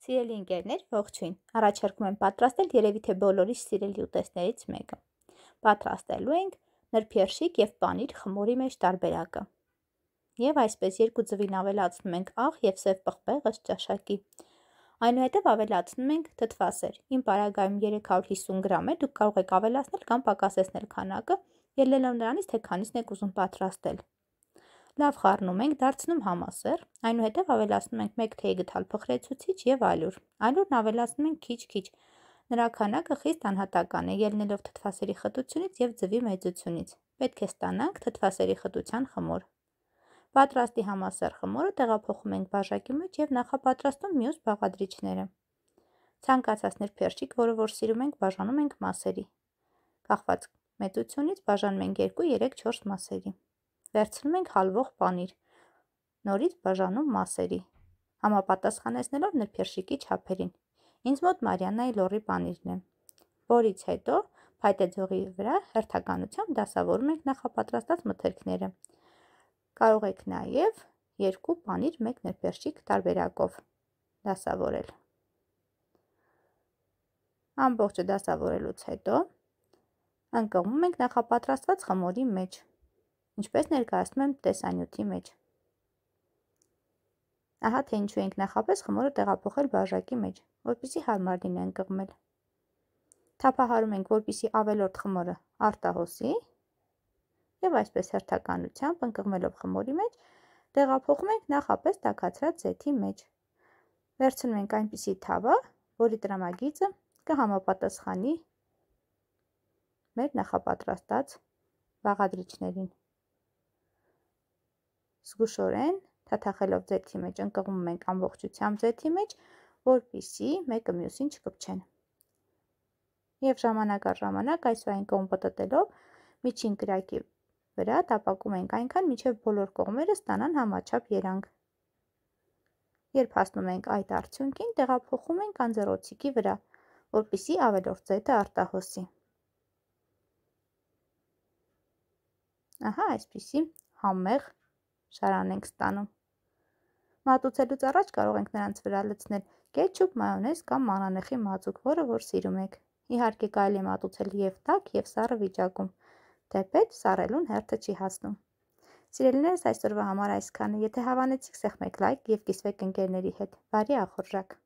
Սիրելի ընկերներ, ողջույն։ Առաջարկում եմ պատրաստել երևի թե բոլորիս սիրելի ուտեստներից մեկը։ Պատրաստելու ենք նրբերշիկ և պանիր խմորի մեջ տարբերակը։ Եվ այսպես երկու ձվին ավելացնում ենք աղ և սև պղպեղ ըստ ճաշակի։ Այնուհետև ավելացնում ենք թթվասեր։ Իմ պարագայում 350 գրամ է, դուք կարող եք ավելացնել կամ պակասեցնել քանակը, ելնելով նրանից, թե քանիսն եք ուզում պատրաստել։ Լավ խառնում ենք, դարձնում համասեռ, այնուհետև ավելացնում ենք 1 թեյ գդալ փխրեցուցիչ և ալյուր։ Ալյուրն ավելացնում ենք քիչ-քիչ։ Նրա քանակը խիստ անհատական է, ելնելով թթվասերի խտությունից և ձվի մեծությունից։ Պետք է ստանանք թթվասերի խտության խմոր։ Պատրաստի համասեռ խմորը տեղափոխում ենք բաժակի մեջ և նախապատրաստում մյուս բաղադրիչները։ Ցանկացած նրբերշիկ, որը որ սիրում ենք, բաժանում ենք մասերի։ Կախված մեծությունից բաժանում ենք 2-3-4 մասերի։ Վերցնում ենք հալվող պանիր, նորից բաժանում մասերի, համապատասխանեցնելով նրբերշիկի չափերին։ Ինձ մոտ Մարիաննայի լոռի պանիրն է, որից հետո փայտե ձողի վրա հերթականությամբ դասավորում ենք նախապատրաստած մթերքները։ Կարող եք նաև 2 պանիր 1 նրբերշիկ տարբերակով դասավորել։ Ամբողջը դասավորելուց հետո ընկղմում ենք նախապատրաստված խմորի մեջ, ինչպես ներկայացնում եմ տեսանյութի մեջ։ Ահա թե ինչու ենք նախապես խմորը տեղափոխել բաժակի մեջ, որպեսզի հարմար լինի ընկղմել։ Թափահարում ենք, որպեսզի ավելորդ խմորը արտահոսի և այսպես հերթականությամբ ընկղմելով խմորի մեջ տեղափոխում ենք նախապես տաքացրած զեթի մեջ։ Վերցնում ենք այնպիսի թավա, որի տրամագիծը կհամապատասխանի մեր նախապատրաստած բաղադրիչներին։ Զգուշորեն թաթախելով ձեթի մեջ ընկղմում ենք ամբողջությամբ ձեթի մեջ, որպեսզի մեկը մյուսին չկպչեն։ Եվ ժամանակ առ ժամանակ այս ու այն կողմ պտտելով միջին կրակի վրա տապակում ենք այնքան, մինչև բոլոր կողմերը ստանան համաչափ երանգ։ Երբ հասնում ենք այդ արդյունքին, տեղափոխում ենք անձեռոցիկի վրա, որպեսզի ավելորդ զետը արտահոսի։ Ահա այսպիսի համեղ շարան ենք ստանում։ Մատուցելուց առաջ կարող ենք նրանց վրա լցնել կետչուպ, մայոնեզ կամ մանանեխի մածուկ, որը որ սիրում եք։ Իհարկե կարելի է մատուցել և տաք, և սառը վիճակում, թեպետ սառելուն հերթը չի հասնում։ Սիրելիներս, այսօրվա համար այսքանը։ Եթե հավանեցիք, սեղմեք լայք և կիսվեք ընկերների հետ։ Բարի ախորժակ։